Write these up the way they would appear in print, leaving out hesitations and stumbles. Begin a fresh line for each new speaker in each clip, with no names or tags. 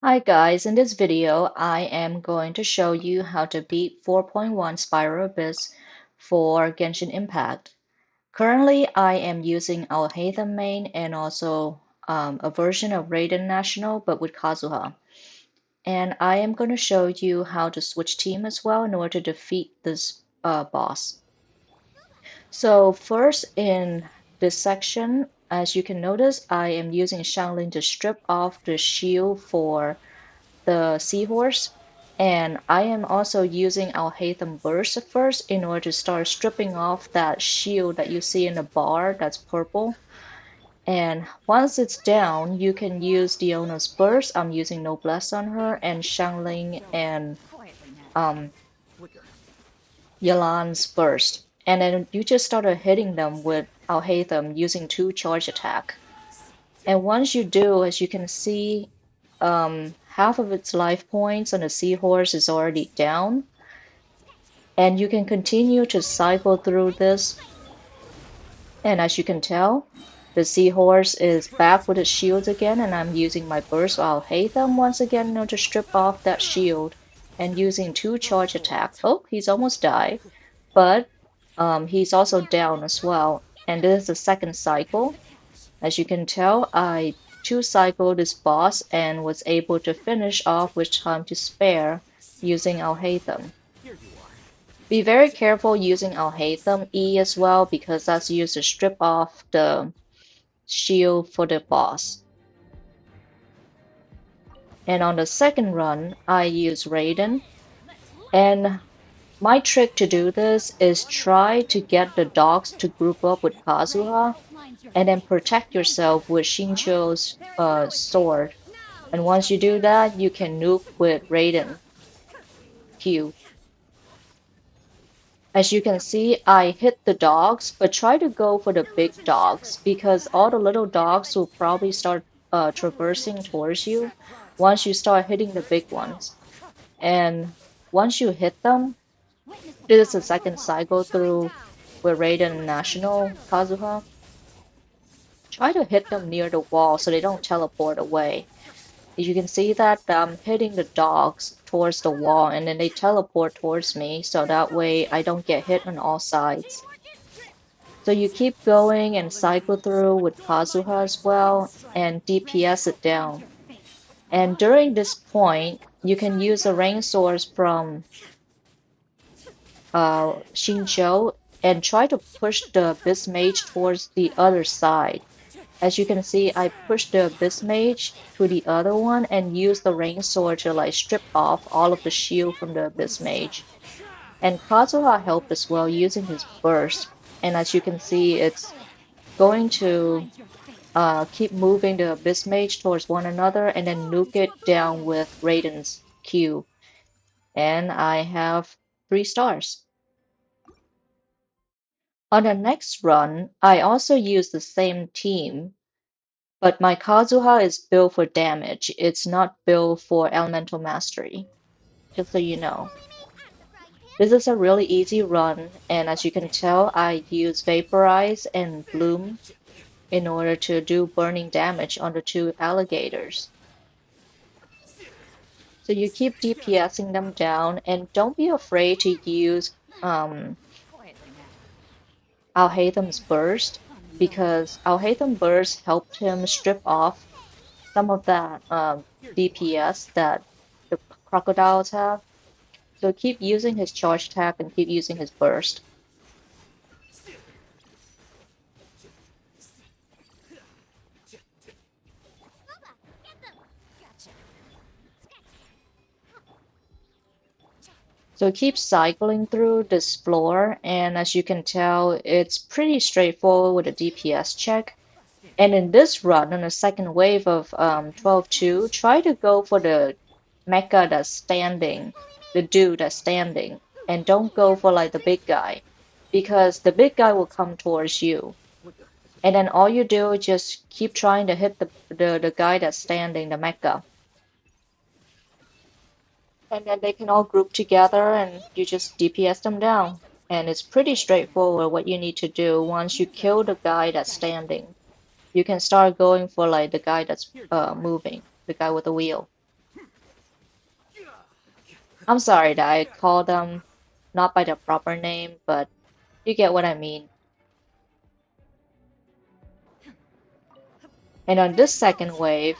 Hi guys, in this video I am going to show you how to beat 4.1 Spiral Abyss for Genshin Impact. Currently I am using Alhaitham main and also a version of Raiden National but with Kazuha. And I am going to show you how to switch team as well in order to defeat this boss. So first in this section, as you can notice, I am using Xiangling to strip off the shield for the seahorse, and I am also using Alhaitham Burst first in order to start stripping off that shield that you see in the bar that's purple. And once it's down, you can use Diona's Burst. I'm using Noblesse on her, and Xiangling and um, Yalan's Burst. And then you just started hitting them with Alhaitham using 2 charge attack. And once you do, as you can see, half of its life points on the seahorse is already down. And you can continue to cycle through this. And as you can tell, the seahorse is back with its shields again, and I'm using my burst. I'll hate them once again in order to strip off that shield and using 2 charge attack. Oh, he's almost died, but he's also down as well. And this is the second cycle. As you can tell, I 2-cycled this boss and was able to finish off with time to spare using Alhaitham. Be very careful using Alhaitham E as well because that's used to strip off the shield for the boss. And on the second run, I use Raiden. And my trick to do this is try to get the dogs to group up with Kazuha and then protect yourself with Shincho's sword. And once you do that, you can nuke with Raiden Q. As you can see, I hit the dogs, but try to go for the big dogs because all the little dogs will probably start traversing towards you once you start hitting the big ones. And once you hit them, this is the second cycle through with Raiden National Kazuha. Try to hit them near the wall so they don't teleport away. You can see that I'm hitting the dogs towards the wall and then they teleport towards me so that way I don't get hit on all sides. So you keep going and cycle through with Kazuha as well and DPS it down. And during this point, you can use a rain source from Shinjo and try to push the Abyss Mage towards the other side. As you can see, I pushed the Abyss Mage to the other one and used the Rain Sword to like strip off all of the shield from the Abyss Mage. And Kazuha helped as well using his burst. And as you can see, it's going to keep moving the Abyss Mage towards one another and then nuke it down with Raiden's Q. And I have 3 stars. On the next run, I also use the same team, but my Kazuha is built for damage. It's not built for elemental mastery, just so you know. This is a really easy run, and as you can tell, I use Vaporize and Bloom in order to do burning damage on the 2 alligators. So you keep DPSing them down, and don't be afraid to use Alhaitham's Burst, because Alhaitham Burst helped him strip off some of that DPS that the crocodiles have. So keep using his charge attack and keep using his burst. So keep cycling through this floor, and as you can tell, it's pretty straightforward with a DPS check. And in this run, on the second wave of 12-2, try to go for the mecha that's standing, the dude that's standing, and don't go for like the big guy, because the big guy will come towards you. And then all you do is just keep trying to hit the guy that's standing, the mecha. And then they can all group together and you just DPS them down. And it's pretty straightforward what you need to do once you kill the guy that's standing. You can start going for like the guy that's moving, the guy with the wheel. I'm sorry that I call them not by the proper name, but you get what I mean. And on this second wave,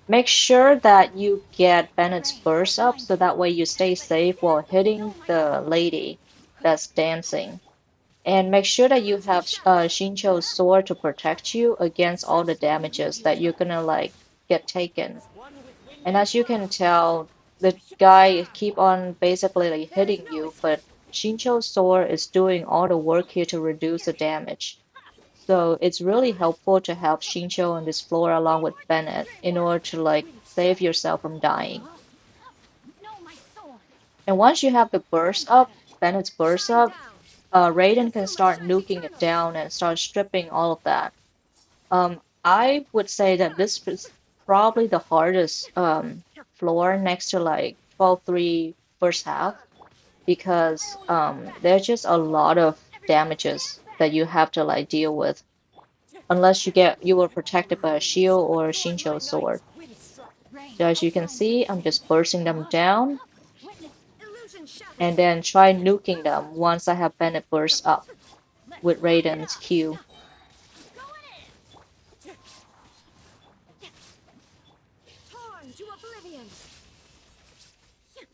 make sure that you get Bennett's burst up so that way you stay safe while hitting the lady that's dancing. And make sure that you have Shincho's sword to protect you against all the damages that you're gonna like get taken. And as you can tell, the guy keep on basically like hitting you, but Shincho's sword is doing all the work here to reduce the damage. So it's really helpful to have Shincho on this floor along with Bennett in order to like save yourself from dying. And once you have the burst up, Bennett's burst up, Raiden can start nuking it down and start stripping all of that. I would say that this is probably the hardest floor next to like 12-3 first half because there's just a lot of damages that you have to like deal with unless you were protected by a shield or a Shincho sword. So as you can see, I'm just bursting them down and then try nuking them once I have Bennett burst up with Raiden's Q.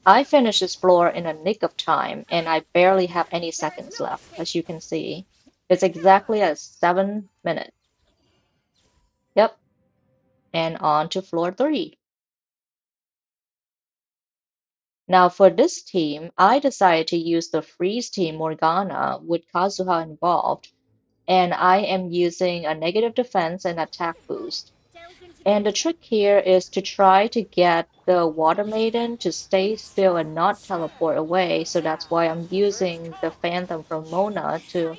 I finished this floor in a nick of time, and I barely have any seconds left, as you can see. It's exactly at 7 minutes. Yep, and on to floor 3. Now for this team, I decided to use the freeze team Morgana with Kazuha involved, and I am using a negative defense and attack boost. And the trick here is to try to get the Water Maiden to stay still and not teleport away. So that's why I'm using the Phantom from Mona to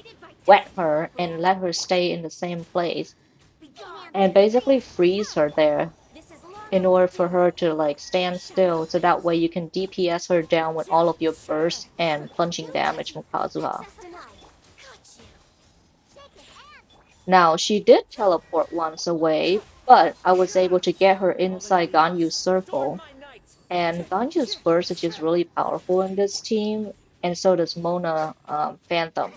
wet her and let her stay in the same place and basically freeze her there in order for her to like stand still so that way you can DPS her down with all of your burst and plunging damage from Kazuha. Now, she did teleport once away, but I was able to get her inside Ganyu's circle. And Ganyu's burst is just really powerful in this team, and so does Mona Phantom.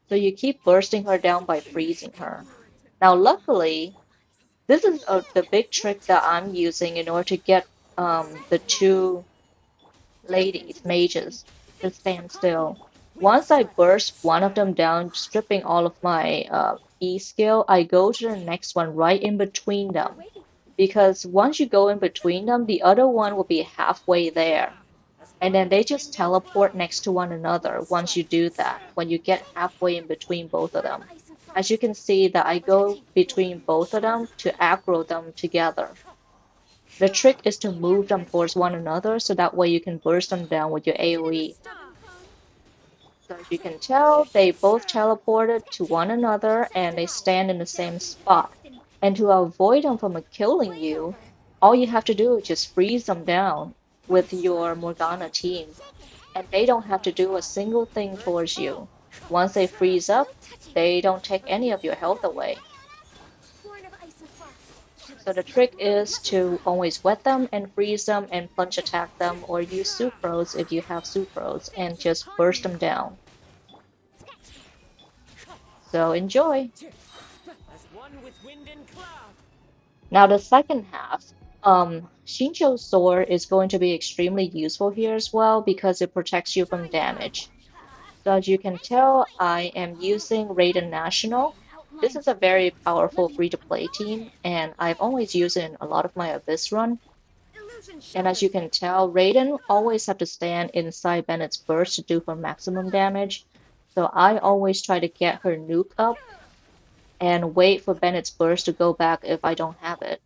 So you keep bursting her down by freezing her. Now, luckily, this is the big trick that I'm using in order to get the two ladies, mages, to stand still. Once I burst one of them down, stripping all of my E skill, I go to the next one right in between them. Because once you go in between them, the other one will be halfway there. And then they just teleport next to one another once you do that, when you get halfway in between both of them. As you can see that I go between both of them to aggro them together. The trick is to move them towards one another so that way you can burst them down with your AoE. So as you can tell, they both teleported to one another and they stand in the same spot. And to avoid them from killing you, all you have to do is just freeze them down with your Morgana team. And they don't have to do a single thing towards you. Once they freeze up, they don't take any of your health away. So the trick is to always wet them and freeze them and plunge attack them or use sucrose if you have sucrose and just burst them down. So enjoy! Now the second half, Shincho's sword is going to be extremely useful here as well because it protects you from damage. So as you can tell, I am using Raiden National. This is a very powerful free-to-play team, and I've always used it in a lot of my Abyss run. And as you can tell, Raiden always have to stand inside Bennett's burst to do for maximum damage. So I always try to get her nuke up and wait for Bennett's burst to go back if I don't have it.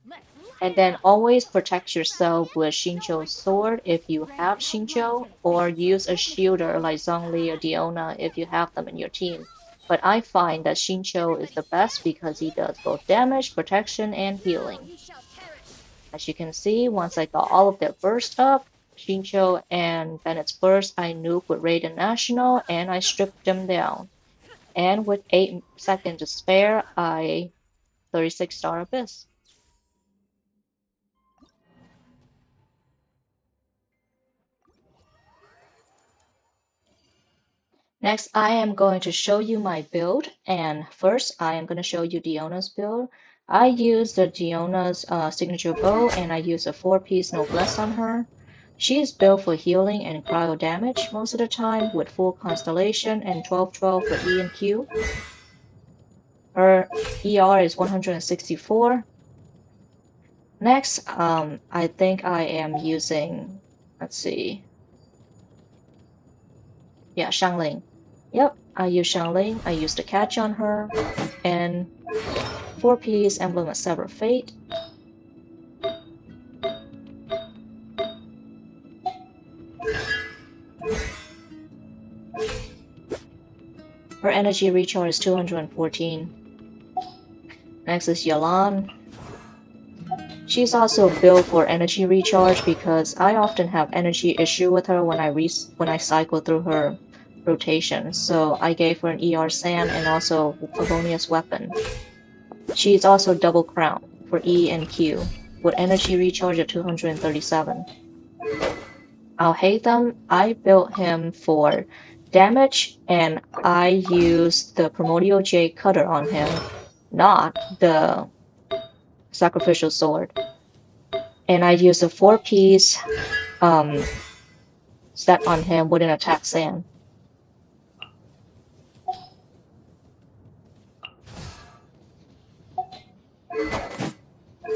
And then always protect yourself with Shincho's sword if you have Shincho, or use a shielder like Zhongli or Diona if you have them in your team. But I find that Shincho is the best because he does both damage, protection, and healing. As you can see, once I got all of their burst up, Shincho and Bennett's burst, I nuke with Raiden National and I stripped them down. And with 8 seconds to spare, I 36-star Abyss. Next, I am going to show you my build, and first I am going to show you Diona's build. I use the Diona's signature bow, and I use a 4-piece noblesse on her. She is built for healing and cryo damage most of the time with full constellation and 12/12 for E and Q. Her ER is 164. Next, I think I am using, let's see, yeah, Shangling. Yep, I use Shangling. I use the catch on her, and 4-piece Emblem of Severed Fate. Her energy recharge is 214. Next is Yalan. She's also built for energy recharge because I often have energy issue with her when I cycle through her rotation. So I gave her an ER Sand and also Favonius Weapon. She's also double crown for E and Q with energy recharge of 237. Alhaitham, I built him for damage, and I used the Primordial Jade Cutter on him, not the Sacrificial Sword. And I used a 4-piece set on him with an attack sand.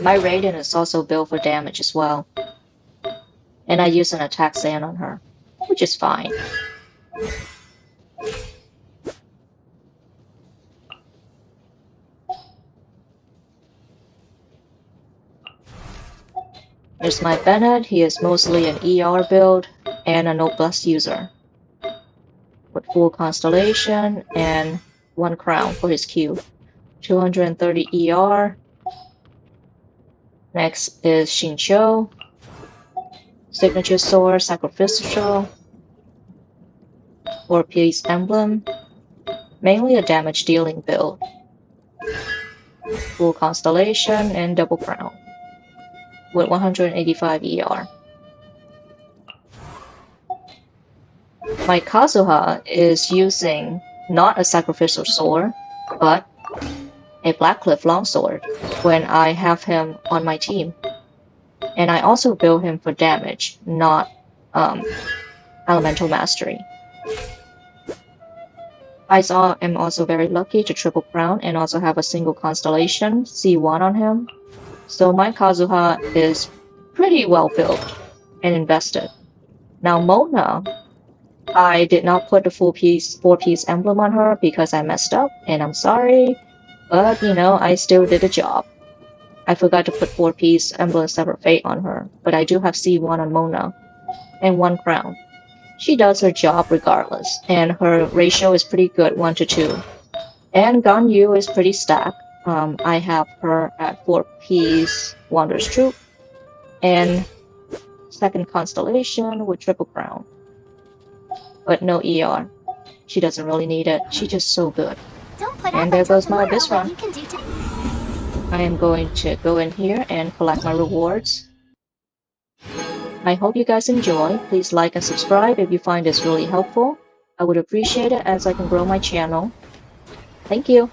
My Raiden is also built for damage as well. And I use an attack sand on her, which is fine. Here's my Bennett. He is mostly an ER build and a noblesse user with full constellation and 1 crown for his Q. 230 ER. Next is Xingqiu. Signature Sword, Sacrificial. 4-piece Emblem. Mainly a damage dealing build. Full constellation and double crown with 185 ER. My Kazuha is using not a sacrificial sword, but a Blackcliff longsword when I have him on my team. And I also build him for damage, not elemental mastery. I am also very lucky to triple crown and also have a single constellation, C1 on him. So my Kazuha is pretty well built and invested. Now Mona, I did not put the 4-piece emblem on her because I messed up, and I'm sorry, but you know, I still did a job. I forgot to put 4-piece Emblem of Severed Fate on her, but I do have C1 on Mona, and 1 crown. She does her job regardless, and her ratio is pretty good, 1 to 2. And Ganyu is pretty stacked. I have her at 4-piece Wanderer's Troop, and 2nd constellation with triple crown. But no ER. She doesn't really need it. She's just so good. And there goes my Abyss run. I am going to go in here and collect my rewards. I hope you guys enjoy. Please like and subscribe if you find this really helpful. I would appreciate it as I can grow my channel. Thank you.